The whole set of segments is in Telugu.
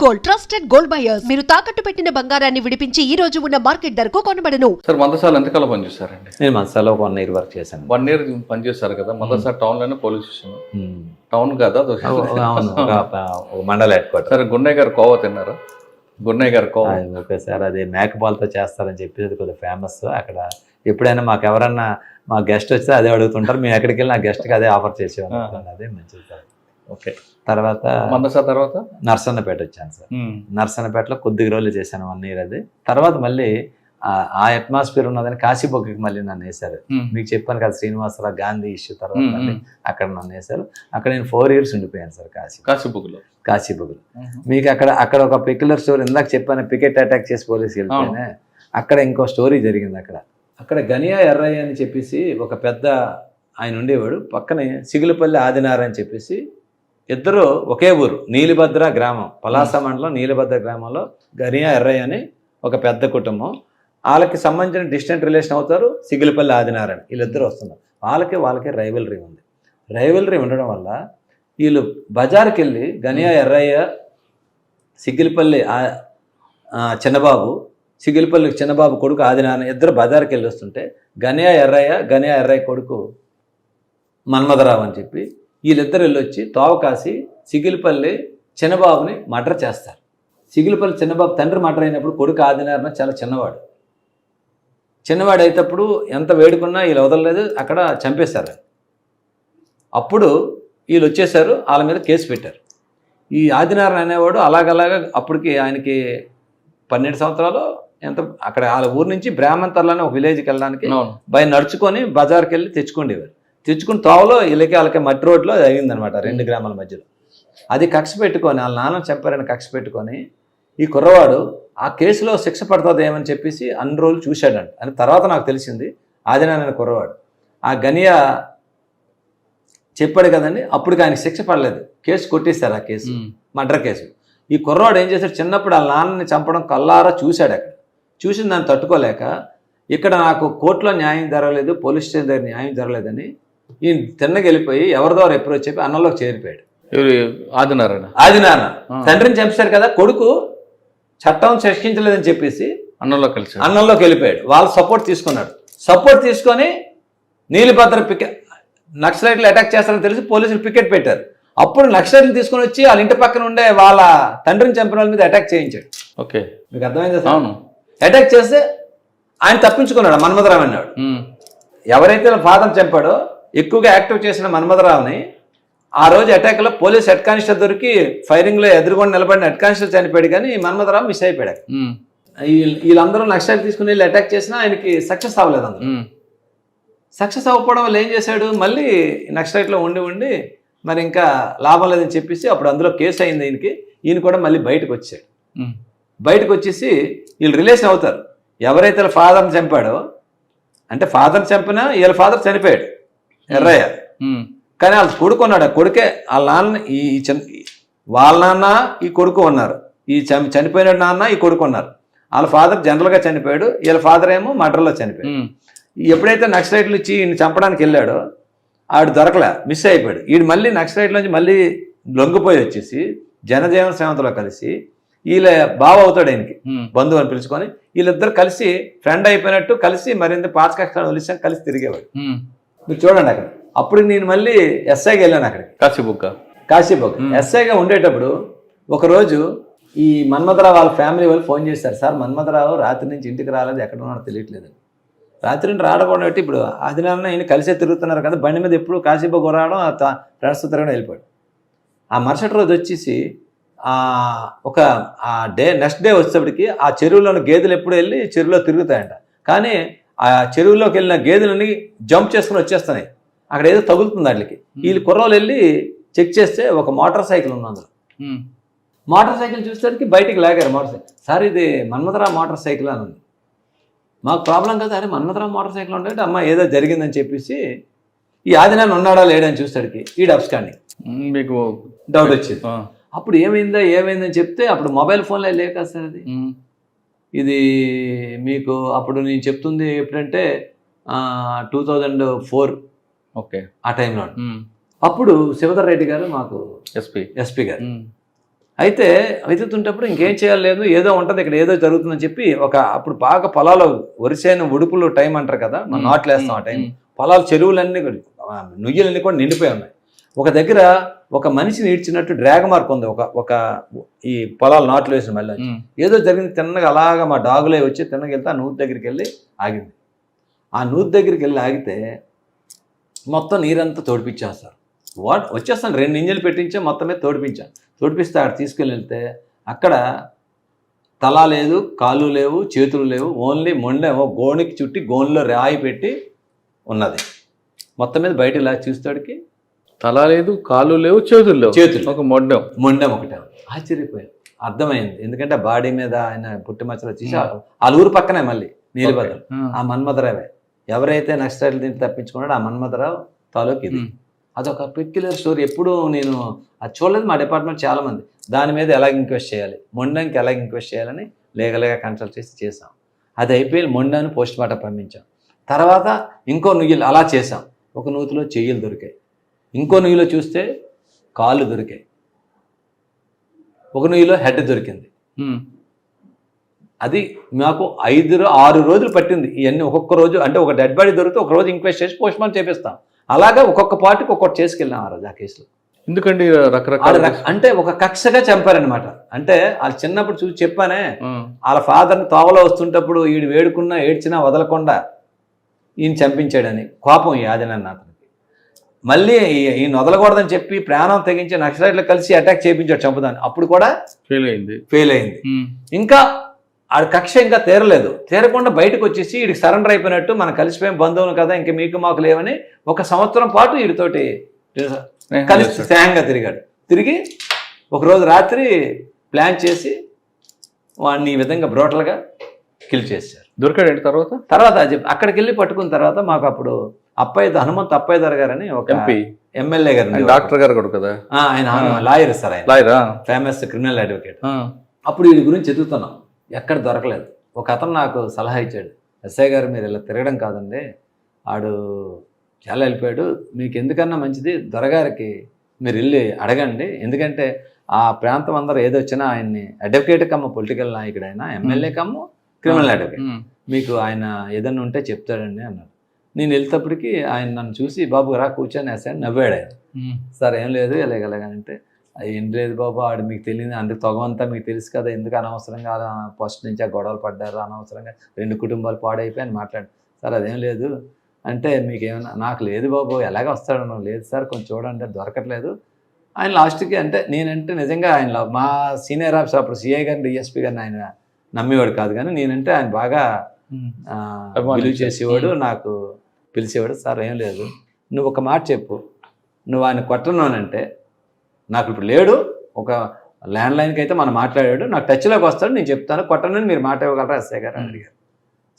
Gold, trusted gold buyers. మీరు తాకట్టు పెట్టిన బంగారాన్ని విడిపించి ఈ రోజు ఉన్న మార్కెట్ ధరకు కొనబడను. సార్ మందసాల ఎంతకాలం పనిచేస్తారండి? నేను మందసాల ఒక 1 year వర్క్ చేశాను. 1 year పనిచేస్తారు కదా. మందసాల టౌన్ లోనే పోలీస్ స్టేషన్. టౌన్ కదా మండల హెడ్ క్వార్టర్. సరే, గున్నయ్య గారు కోవా తిన్నారా? గున్నయ్య గారు కోవా ఓకే సార్, అది మేకపాలతో చేస్తారని చెప్పి అది కొద్దిగా ఫేమస్. అక్కడ ఎప్పుడైనా మాకు ఎవరన్నా మా గెస్ట్ వస్తే అదే అడుగుతుంటారు. మేము ఎక్కడికి వెళ్ళి నా గెస్ట్కి అదే ఆఫర్ చేసేవాళ్ళం. అదే మంచిది సార్. ఓకే. తర్వాత మందసాల తర్వాత నర్సన్నపేట వచ్చాను సార్. నర్సన్నపేటలో కొద్ది రోజులు చేశాను 1 year. అది తర్వాత మళ్ళీ ఆ అట్మాస్ఫియర్ ఉన్నదని కాశీబొగ్గకి మళ్ళీ నన్ను వేశారు. మీకు చెప్పాను కదా, శ్రీనివాసరావు గాంధీ ఇష్యూ తర్వాత అక్కడ నన్ను వేశారు. అక్కడ నేను 4 years ఉండిపోయాను సార్ కాశీబొగ్గలో. మీకు అక్కడ ఒక పెక్యులర్ స్టోరీ ఇందాక చెప్పాను, పికెట్ అటాక్ చేసి పోలీసు వెళ్తేనే అక్కడ ఇంకో స్టోరీ జరిగింది. అక్కడ గనియా ఎర్రయ్య అని చెప్పేసి ఒక పెద్ద ఆయన ఉండేవాడు. పక్కనే సిగులపల్లి ఆదినారాయణ అని చెప్పేసి ఇద్దరు ఒకే ఊరు, నీలిభద్ర గ్రామం, పలాస మండలం నీలిభద్ర గ్రామంలో గనియా ఎర్రయ్య అని ఒక పెద్ద కుటుంబం. వాళ్ళకి సంబంధించిన డిస్టెంట్ రిలేషన్ అవుతారు సిగులపల్లి ఆదినారాయణ. వీళ్ళిద్దరు వస్తున్నారు. వాళ్ళకి రైవలరీ ఉంది. రైవలరీ ఉండడం వల్ల వీళ్ళు బజార్కి వెళ్ళి గనియా ఎర్రయ్య, సిగిలిపల్లి చిన్నబాబు, సిగిలిపల్లి చిన్నబాబు కొడుకు ఆదినారాయణ ఇద్దరు బజార్కి వెళ్ళి వస్తుంటే గనియా ఎర్రయ్య కొడుకు మన్మథరావు అని చెప్పి వీళ్ళిద్దరు వెళ్ళొచ్చి తోవ కాసి సిగిలిపల్లి చిన్నబాబుని మర్డర్ చేస్తారు. సిగిలిపల్లి చిన్నబాబు తండ్రి మర్డర్ అయినప్పుడు కొడుకు ఆదినారాయణ చాలా చిన్నవాడు అయినప్పుడు ఎంత వేడుకున్నా వీళ్ళు వదలలేదు, అక్కడ చంపేశారు. అప్పుడు వీళ్ళు వచ్చేసారు, వాళ్ళ మీద కేసు పెట్టారు. ఈ ఆదినారాయణ అనేవాడు అలాగలాగా అప్పటికి ఆయనకి 12 సంవత్సరాలు ఎంత, అక్కడ వాళ్ళ ఊరు నుంచి బ్రాహ్మణతర్లని ఒక విలేజ్కి వెళ్ళడానికి నడుచుకొని బజార్కి వెళ్ళి తెచ్చుకుని తోవలో వాళ్ళకి మట్టి రోడ్లో అయిందనమాట 2 గ్రామాల మధ్యలో. అది కక్ష పెట్టుకొని వాళ్ళ నాన్న చంపారని కక్ష పెట్టుకొని ఈ కుర్రవాడు ఆ కేసులో శిక్ష పడుతుంది ఏమని చెప్పేసి అన్ని రోజులు చూశాడంట. అని తర్వాత నాకు తెలిసింది ఆదినారాయణ కుర్రవాడు ఆ గనియా చెప్పాడు కదండి, అప్పటికి ఆయనకి శిక్ష పడలేదు, కేసు కొట్టేశారు. ఆ కేసు మర్డర్ కేసు. ఈ కుర్రవాడు ఏం చేశాడు, చిన్నప్పుడు వాళ్ళ నాన్నని చంపడం కల్లారా చూశాడు. అక్కడ చూసిన దాన్ని తట్టుకోలేక ఇక్కడ నాకు కోర్టులో న్యాయం జరగలేదు, పోలీస్ స్టేషన్ దగ్గర న్యాయం జరగలేదని ఈయన తిన్నకి వెళ్ళిపోయి ఎవరి ద్వారా ఎప్పుడో చెప్పి అన్నంలోకి చేరిపోయాడు. ఆదినారాయణ తండ్రిని చంపారు కదా, కొడుకు చట్టం శిక్షించలేదని చెప్పేసి అన్నంలోకి వెళ్ళిపోయాడు. వాళ్ళు సపోర్ట్ తీసుకొని నీలిభద్ర నక్సలైట్లు అటాక్ చేస్తారని తెలిసి పోలీసులు పికెట్ పెట్టారు. అప్పుడు నక్సలైట్లు తీసుకొని వచ్చి వాళ్ళ ఇంటి పక్కన ఉండే వాళ్ళ తండ్రిని చంపిన వాళ్ళ మీద అటాక్ చేయించాడు. ఓకే, మీకు అర్థమైందా సార్? అటాక్ చేస్తే ఆయన తప్పించుకున్నాడు. మన్మథరావు అన్నాడు, ఎవరైతే ఫాదర్ చంపాడో ఎక్కువగా యాక్టివ్ చేసిన మన్మథరావుని ఆ రోజు అటాక్లో పోలీస్ హెడ్ కానిస్టేబుల్ దొరికి ఫైరింగ్లో ఎదురుకొని నిలబడిన హెడ్ కానిస్టేబుల్ చనిపోయాడు, కానీ మన్మథరావు మిస్ అయిపోయాడు. వీళ్ళందరూ నక్సలైట్ తీసుకుని వెళ్ళి అటాక్ చేసినా ఆయనకి సక్సెస్ అవ్వలేదు. అందులో సక్సెస్ అవ్వకపోవడం వల్ల ఏం చేశాడు, మళ్ళీ నక్సలైట్లో ఉండి మరి ఇంకా లాభం లేదని చెప్పేసి అప్పుడు అందులో కేసు అయింది ఈయన కూడా మళ్ళీ బయటకు వచ్చాడు. బయటకు వచ్చేసి వీళ్ళు రిలేషన్ అవుతారు. ఎవరైతే ఫాదర్ని చంపాడో, అంటే ఫాదర్ని చంపినా వీళ్ళ ఫాదర్ చనిపోయాడు ఎర్రయ్య, కానీ వాళ్ళ కొడుకు ఉన్నాడు. కొడుకే వాళ్ళ నాన్న, వాళ్ళ నాన్న ఈ కొడుకు ఉన్నారు, ఈ చనిపోయిన నాన్న ఈ కొడుకు ఉన్నారు. వాళ్ళ ఫాదర్ జనరల్గా చనిపోయాడు, వీళ్ళ ఫాదర్ ఏమో మర్డర్లో చనిపోయాడు. ఎప్పుడైతే నక్సలైట్లు ఇచ్చి ఈయన చంపడానికి వెళ్ళాడో ఆడు దొరకలే, మిస్ అయిపోయాడు. ఈడు మళ్ళీ నక్సలైట్ల నుంచి మళ్ళీ లొంగిపోయి వచ్చేసి జనజీవన శ్రమంతో కలిసి వీళ్ళ బావ అవుతాడు ఆయనకి, బంధువు అని పిలుచుకొని వీళ్ళిద్దరు కలిసి ఫ్రెండ్ అయిపోయినట్టు కలిసి మరింత పాచకక్షలు వలిసాం, కలిసి తిరిగేవాడు. మీరు చూడండి అక్కడ. అప్పుడు నేను మళ్ళీ ఎస్ఐకి వెళ్ళాను అక్కడికి, కాశీబొగ్గ ఎస్ఐగా ఉండేటప్పుడు ఒకరోజు ఈ మన్మథరావు వాళ్ళ ఫ్యామిలీ వాళ్ళు ఫోన్ చేశారు, సార్ మన్మథరావు రాత్రి నుంచి ఇంటికి రాలేదు, ఎక్కడ ఉన్నాడో తెలియట్లేదు. రాత్రి నుండి రావడం ఇప్పుడు ఆదినారాయణ ఈయన కలిసే తిరుగుతున్నారు కదా, బండి మీద ఎప్పుడు కాశీబొగ్గ రావడం ఫ్రెండ్స్తో తిరగడం వెళ్ళిపోయాడు. ఆ మరుసటి రోజు వచ్చేసి నెక్స్ట్ డే వచ్చేప్పటికి ఆ చెరువులోని గేదెలు ఎప్పుడు వెళ్ళి చెరువులో తిరుగుతాయంట, కానీ ఆ చెరువులోకి వెళ్ళిన గేదెలని జంప్ చేసుకుని వచ్చేస్తున్నాయి. అక్కడ ఏదో తగులుతుంది వాటికి. వీళ్ళు కుర్రోలు వెళ్ళి చెక్ చేస్తే ఒక మోటార్ సైకిల్ ఉంది అందులో. మోటార్ సైకిల్ చూసేసరికి బయటికి లాగారు మోటార్ సైకిల్. సార్ ఇది మన్మథరావు మోటార్ సైకిల్ అని ఉంది. మాకు ప్రాబ్లం కదా, అరే మన్మథరావు మోటార్ సైకిల్ ఉంటే అమ్మ ఏదో జరిగిందని చెప్పేసి ఈ ఆదినారాయణ ఉన్నాడా లేడని చూస్తాడికి ఈ అబ్స్కాండింగ్ మీకు డౌట్ వచ్చింది. అప్పుడు ఏమైందని చెప్తే అప్పుడు మొబైల్ ఫోన్లో లేక సార్ ఇది మీకు అప్పుడు నేను చెప్తుంది ఎప్పుడంటే 2004 ఆ టైంలో. అప్పుడు శివధర్ రెడ్డి గారు మాకు ఎస్పీ గారు అయితే వెతుకుతుంటప్పుడు ఇంకేం చేయాలి లేదు, ఏదో ఉంటుంది ఇక్కడ, ఏదో జరుగుతుందని చెప్పి అప్పుడు బాగా పొలాలు వరిసేను ఉడుపులు టైం అంటారు కదా, మనం నాట్లు వేస్తాం ఆ టైం, పొలాలు చెరువులన్నీ నుయ్యలన్నీ కూడా నిండిపోయి ఉన్నాయి. ఒక దగ్గర ఒక మనిషిని ఈడ్చినట్టు డ్రాగ్ మార్క్ ఉంది, ఒక ఈ పొలాలు నాట్లు వేసిన మళ్ళీ ఏదో జరిగింది. తిన్నగా అలాగా మా డాగులే వచ్చి తిన్నగా వెళ్తే ఆ నూతి దగ్గరికి వెళ్ళి ఆగింది. ఆ నూతి దగ్గరికి వెళ్ళి ఆగితే మొత్తం నీరంతా తోడిపించేస్తారు. వచ్చేస్తాను 2 ఇంజన్లు పెట్టించా, మొత్తం మీద తోడిపిస్తే అక్కడ తీసుకెళ్ళి వెళ్తే అక్కడ తల లేదు, కాళ్ళు లేవు, చేతులు లేవు, ఓన్లీ మొండేమో గోనికి చుట్టి గోన్లో రాయి పెట్టి ఉన్నది. మొత్తం మీద బయట ఇలా చూస్తాడికి తల లేదు, కాళ్ళు లేవు, చేతులు ఒక మొండెం ఒకటే. ఆశ్చర్యపోయాను, అర్థమైంది. ఎందుకంటే బాడీ మీద ఆయన పుట్టిమచ్చలు వచ్చేసి వాళ్ళ ఊరు పక్కనే మళ్ళీ నీలిబద్రం, ఆ మన్మథరావే ఎవరైతే నక్సలైట్లు దీన్ని తప్పించుకున్నాడో ఆ మన్మథరావు తాలూకు ఇది. అదొక పెక్యులర్ స్టోరీ. ఎప్పుడు నేను అది చూడలేదు. మా డిపార్ట్మెంట్ చాలామంది దాని మీద ఎలా ఇంక్వెస్ట్ చేయాలి, మొండానికి ఎలా ఇంక్వెస్ట్ చేయాలని లీగల్గా కన్సల్ట్ చేసాం. అది అయిపోయి మొండాన్ని పోస్ట్ మార్టం పంపించాం. తర్వాత ఇంకో నుయ్యలు అలా చేసాం. ఒక నూతిలో చెయ్యలు దొరికాయి, ఇంకో నుయ్యిలో చూస్తే కాళ్ళు దొరికాయి, ఒక నుయ్యిలో హెడ్ దొరికింది. అది మాకు 5-6 రోజులు పట్టింది. ఇవన్నీ ఒక్కొక్క రోజు, అంటే ఒక డెడ్ బాడీ దొరికితే ఒక రోజు ఇంక్వెస్ట్ చేసి పోస్ట్ మార్టం చేపిస్తాం. అలాగా ఒక్కొక్క పార్టీకి ఒక్కొక్కటి చేసుకెళ్ళాం ఆ రోజు ఆ కేసులో. ఎందుకండి రకరకాల అంటే ఒక కక్షగా చంపారనమాట. అంటే వాళ్ళు చిన్నప్పుడు చూసి చెప్పానే, వాళ్ళ ఫాదర్ని తోవలో వస్తుంటప్పుడు వీడు వేడుకున్నా ఏడ్చినా వదలకుండా ఈయన చంపించాడని కోపం ఈ ఆదినాన్ని అతనికి. మళ్ళీ ఈయన వదలకూడదని చెప్పి ప్రాణం తెగించి నక్సలైట్లు కలిసి అటాక్ చేయించాడు చంపుదాన్ని. అప్పుడు కూడా ఫెయిల్ అయింది. ఇంకా ఆ కక్ష ఇంకా తీరకుండా బయటకు వచ్చేసి వీడికి సరెండర్ అయిపోయినట్టు, మనం కలిసిపోయిన బంధువులు కదా, ఇంక మీకు మాకు లేవని 1 సంవత్సరం పాటు వీడితోటి కలిసి స్నేహంగా తిరిగి ఒకరోజు రాత్రి ప్లాన్ చేసి వాడిని ఈ విధంగా బ్రోటల్గా కిల్ చేశారు. దొరికాడండి తర్వాత అక్కడికి వెళ్ళి పట్టుకున్న తర్వాత మాకు అప్పుడు హనుమంత్ అప్పయ్యదర్ గారు అని ఒక ఎమ్మెల్యే గారు, డాక్టర్ గారు కూడా కదా, ఆయన లాయర్ సార్, ఆయన ఫేమస్ క్రిమినల్ అడ్వకేట్. అప్పుడు వీడి గురించి ఎదుగుతున్నాం, ఎక్కడ దొరకలేదు. ఒక అతను నాకు సలహా ఇచ్చాడు, ఎస్ఐ గారు మీరు ఇలా తిరగడం కాదండి, ఆడు చాలా వెళ్ళిపోయాడు, మీకు ఎందుకన్నా మంచిది దొరగారికి మీరు వెళ్ళి అడగండి, ఎందుకంటే ఆ ప్రాంతం అందరూ ఏదొచ్చినా ఆయన్ని అడ్వకేట్ కమ్మ పొలిటికల్ నాయకుడు, ఆయన ఎమ్మెల్యే కమ్మ క్రిమినల్ అడ్వకేట్, మీకు ఆయన ఏదన్నా ఉంటే చెప్తాడండి అన్నాడు. నేను వెళ్తేప్పటికి ఆయన నన్ను చూసి బాబు రా కూర్చొని వేసాను, నవ్వాడు ఆయన. సార్ ఏం లేదు ఎలాగంటే ఏం లేదు బాబు, ఆడు మీకు తెలియదు, అందుకు తొగమంతా మీకు తెలుసు కదా, ఎందుకు అనవసరంగా ఫస్ట్ నుంచి ఆ గొడవలు పడ్డారు, అనవసరంగా 2 కుటుంబాలు పాడైపోయి అని మాట్లాడు. సార్ అదేం లేదు అంటే మీకు ఏమన్నా, నాకు లేదు బాబు ఎలాగ వస్తాడు, లేదు సార్ కొంచెం చూడండి దొరకట్లేదు. ఆయన లాస్ట్కి అంటే నేనంటే నిజంగా ఆయన మా సీనియర్ ఆఫీసర్ అప్పుడు సిఐ గారిని డిఎస్పీ గారిని ఆయన నమ్మేవాడు కాదు, కానీ నేనంటే ఆయన బాగా బిలీవ్ చేసేవాడు, నాకు పిలిచేవాడు. సార్ ఏం లేదు, నువ్వు ఒక మాట చెప్పు, నువ్వు ఆయన కొట్టనునంటే నాకు ఇప్పుడు లేడు, ఒక ల్యాండ్లైన్కి అయితే మనం మాట్లాడాడు, నాకు టచ్లోకి వస్తాడు, నేను చెప్తాను, కొట్టనని మీరు మాట ఇవ్వగలరా ఎస్ఐ గారు అని అడిగారు.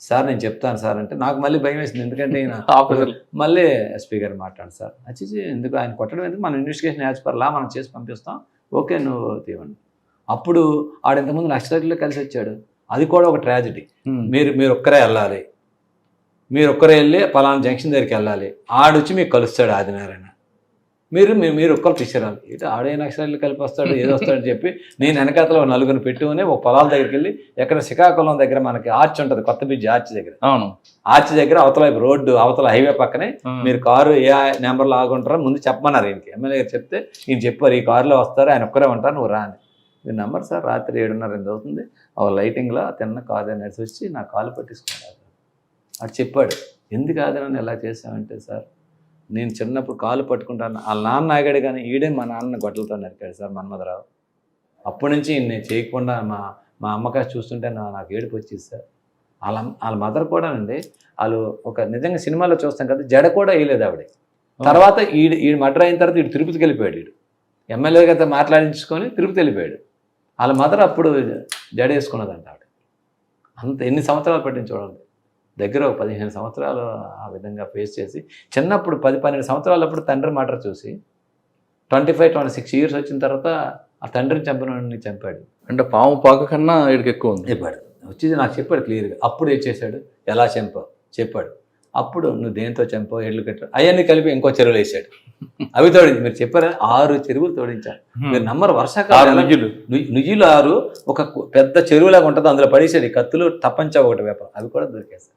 సార్ నేను చెప్తాను సార్ అంటే నాకు మళ్ళీ భయం వేసింది, ఎందుకంటే మళ్ళీ ఎస్పీ గారు మాట్లాడు సార్ వచ్చి ఎందుకు ఆయన కొట్టడం, ఎందుకు మన ఇన్వెస్టిగేషన్ యాజ్పర్లా మనం చేసి పంపిస్తాం, ఓకే నువ్వు తీవండి. అప్పుడు ఆడింతకుముందు నక్సలైట్లో కలిసి వచ్చాడు, అది కూడా ఒక ట్రాజడీ. మీరు ఒక్కరే వెళ్ళాలి, మీరు ఒక్కరే వెళ్ళి పలానా జంక్షన్ దగ్గరికి వెళ్ళాలి, ఆడొచ్చి మీకు కలుస్తాడు ఆదినారాయణ, మీరు ఒక్కరు తీసుకురాలి. ఇటు ఆడే నక్సలైట్లు కలిపి వస్తాడు, ఏదో వస్తాడని చెప్పి నేను వెనకాతలో 4 పెట్టుకుని ఒక పొలాల దగ్గరికి వెళ్ళి, ఎక్కడ శ్రీకాకుళం దగ్గర మనకి ఆర్చ్ ఉంటుంది, కొత్త బ్రిడ్జ్ ఆర్చ్ దగ్గర, ఆర్చ్ దగ్గర అవతల రోడ్డు అవతల హైవే పక్కనే మీరు కారు ఏ నెంబర్లో ఆగుంటారో ముందు చెప్పమన్నారు ఈయనకి. ఎమ్మెల్యే గారు చెప్తే ఈయన చెప్పారు ఈ కారులో వస్తారు, ఆయన ఒక్కరే ఉంటారు, నువ్వు రా అని. మీరు నెంబర్ సార్ రాత్రి 7:30 అవుతుంది, ఒక లైటింగ్లో తిన్న కారు నడిచి వచ్చి నా కాలు పట్టించుకున్నారు. అటు చెప్పాడు, ఎందుకు ఆది నన్ను ఎలా చేసామంటే సార్ నేను చిన్నప్పుడు కాలు పట్టుకుంటాను, వాళ్ళ నాన్న ఆగాడు కానీ ఈడే మా నాన్న గొడ్డలతో నరికాడు సార్ మన్మథరావు. అప్పటి నుంచి నేను చేయకుండా మా అమ్మకాయ చూస్తుంటే నాకు ఏడుపు వచ్చేది సార్. వాళ్ళ మదర్ కూడానండి, వాళ్ళు ఒక నిజంగా సినిమాలో చూస్తాం కదా, జడ కూడా వేయలేదు ఆవిడ. తర్వాత ఈ మర్డర్ అయిన తర్వాత వీడు తిరుపతికి వెళ్ళిపోయాడు, వీడు ఎమ్మెల్యే గారితో మాట్లాడించుకొని తిరుపతి వెళ్ళిపోయాడు. వాళ్ళ మదర్ అప్పుడు జడ వేసుకున్నదంట ఆవిడ. అంత ఎన్ని సంవత్సరాలు పట్టింది చూడండి, దగ్గర 15 సంవత్సరాలు ఆ విధంగా ఫేస్ చేసి, చిన్నప్పుడు 10-12 సంవత్సరాలప్పుడు తండ్రి మర్డర్ చూసి 25-26 ఇయర్స్ వచ్చిన తర్వాత ఆ తండ్రిని చంపినవాడిని చంపాడు. అంటే పాము పాక కన్నా వీడికి ఎక్కువ ఉంది. చెప్పాడు, వచ్చేది నాకు చెప్పాడు క్లియర్గా. అప్పుడు ఏం చేశాడు, ఎలా చెప్పాడు. అప్పుడు నువ్వు దేంతో చంపావు, ఎడ్లు కట్టావు, అవన్నీ కలిపి ఇంకో చెరువులు వేసాడు. అవి తోడించి మీరు చెప్పారా 6 చెరువులు తోడించారు. మీరు నమ్మరు, వర్షాకాలం నుయ్యిలు 6 ఒక పెద్ద చెరువులాగా ఉంటుంది, అందులో పడేసాడు. ఈ కత్తులు తప్పంచా ఒకటి వ్యాపారం, అవి కూడా దొరికేసాయి.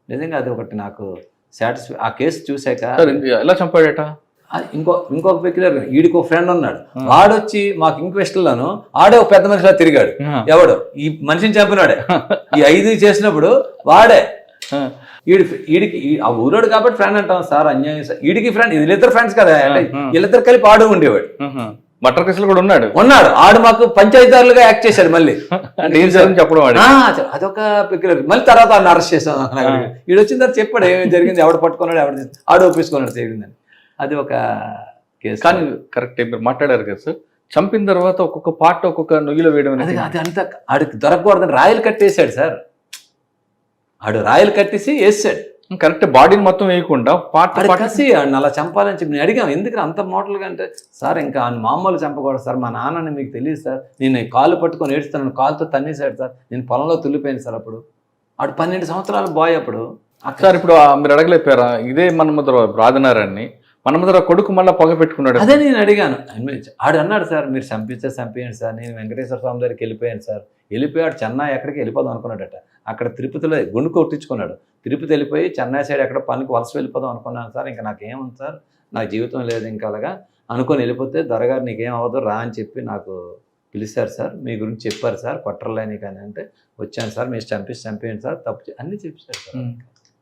నిజంగా అది ఒకటి నాకు సాటిస్ఫై. ఆ కేసు చూశాక ఎలా చంపాడట, ఇంకొక పెక్యులర్ వీడికి ఒక ఫ్రెండ్ ఉన్నాడు, వాడొచ్చి మాకు ఇంక్వెస్ట్లను ఆడే ఒక పెద్ద మనిషిలా తిరిగాడు. ఎవడు ఈ మనిషిని చంపినాడే, ఈ 5 చేసినప్పుడు వాడే వీడికి ఆ ఊరోడు కాబట్టి ఫ్రెండ్ అంటాం సార్, అన్యాయం సార్. వీడికి ఫ్రెండ్, వీళ్ళిద్దరు ఫ్రెండ్స్ కదా, వీళ్ళిద్దరు కలిపి ఆడు ఉండేవాడు. మటర్ కేసులు కూడా ఉన్నాడు. ఆడు మాకు పంచాయతీదారులుగా యాక్ట్ చేశాడు. మళ్ళీ చెప్పడం అదొక పెక్యులర్. మళ్ళీ తర్వాత ఆయన అరెస్ట్ చేసాం. వీడు వచ్చిన తర్వాత చెప్పాడు ఏమేమి జరిగింది, ఎవడు పట్టుకున్నాడు, ఎవడు ఆడు ఒప్పించుకున్నాడు జరిగిందని. అది ఒక కేసు. కానీ కరెక్ట్ మీరు మాట్లాడారు కదా సార్, చంపిన తర్వాత ఒక్కొక్క పార్ట్ ఒక్కొక్క నుయ్యిలో వేయడం అది అంతా ఆడికి దొరకకూడదని రాయలు కట్టేశాడు సార్. ఆడు రాయలు కట్టేసి వేసాడు. కరెక్ట్, బాడీని మొత్తం వేయకుండా పార్ట్ కసి ఆడిని అలా చంపాలని చెప్పి నేను అడిగాం, ఎందుకు అంత మోటలుగా అంటే, సార్ ఇంకా ఆయన మామూలు చంపకూడదు సార్, మా నాన్నని మీకు తెలియదు సార్, నేను కాలు పట్టుకొని ఏడుస్తాను, కాలుతో తన్నేశాడు సార్, నేను పొలంలో తుల్లిపోయాను సార్. అప్పుడు ఆడు 12 సంవత్సరాల బాయ్. అప్పుడు సార్ ఇప్పుడు మీరు అడగలేపారా, ఇదే మన్మధుడు రాజనారాయణని మన్మధుడు కొడుకు మళ్ళీ పొగ పెట్టుకున్నాడు. అదే నేను అడిగాను. ఆడు అన్నాడు సార్, మీరు చంపేయండి సార్, నేను వెంకటేశ్వర స్వామి దగ్గరికి వెళ్ళిపోయాను సార్. వెళ్ళిపోయాడు చెన్నై ఎక్కడికి వెళ్ళిపోదాం అనుకున్నాడట. అక్కడ తిరుపతిలో గుండు కొట్టించుకున్నాడు. తిరుపతి వెళ్ళిపోయి చెన్నై సైడ్ ఎక్కడ పనికి వలస వెళ్ళిపోదాం అనుకున్నాను సార్, ఇంకా నాకేముంది సార్, నాకు జీవితం లేదు ఇంకా అలాగా అనుకొని వెళ్ళిపోతే, దొరగారు నీకేం అవ్వదు రా అని చెప్పి నాకు పిలిచారు సార్, మీ గురించి చెప్పారు సార్, కొట్టర్లేని కానీ అంటే వచ్చాను సార్, మీరు చంపేయండి సార్, తప్పు అన్నీ చెప్పారు సార్.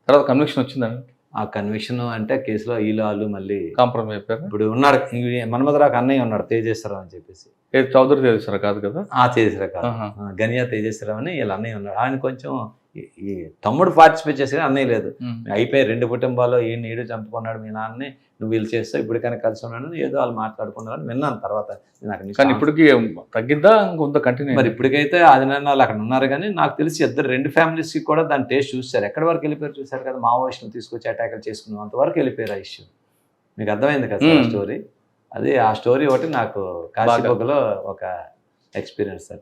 తర్వాత కన్విక్షన్ వచ్చిందండి. ఆ కన్విక్షన్ అంటే కేసులో వీళ్ళు మళ్ళీ కాంప్రమైజ్ అయిపోయారు. ఇప్పుడు ఉన్నాడు మన్మధరావు అన్నయ్య ఉన్నాడు, తేజేశ్వరరావు అని చెప్పేసి. చౌదరి తేజేశ్వరరావు కాదు కదా, తేజేశ్వరరావు కాదు, గనియా తేజేశ్వరరావు అని వీళ్ళ అన్నయ్య ఉన్నాడు. ఆయన కొంచెం ఈ తమ్ముడు పార్టిసిపేట్ చేసి అన్నయ్య లేదు, అయిపోయి 2 కుటుంబాలు ఈడు చంపుకున్నాడు మీ నాన్నని, నువ్వు వీళ్ళు చేస్తావు, ఇప్పటికైనా కలిసి ఉన్నాడు ఏదో వాళ్ళు మాట్లాడుకున్నారని విన్నాను. తర్వాత కానీ ఇప్పటికి తగ్గిద్దా ఇంకొంత కంటిన్యూ? మరి ఇప్పటికైతే ఆదినారాయణ అక్కడ ఉన్నారు, కానీ నాకు తెలిసి 2 ఫ్యామిలీస్కి కూడా దాని టేస్ట్ చూశారు. ఎక్కడి వరకు వెళ్ళిపోయారు చూశారు కదా, మావోయిస్టులు తీసుకొచ్చి అటాకులు చేసుకున్నాం, అంతవరకు వెళ్ళిపోయారు ఆ ఇష్యూ. మీకు అర్థమైంది కదా స్టోరీ. అది ఆ స్టోరీ ఒకటి నాకు కాశీబొగ్గలో ఒక ఎక్స్పీరియన్స్ సార్.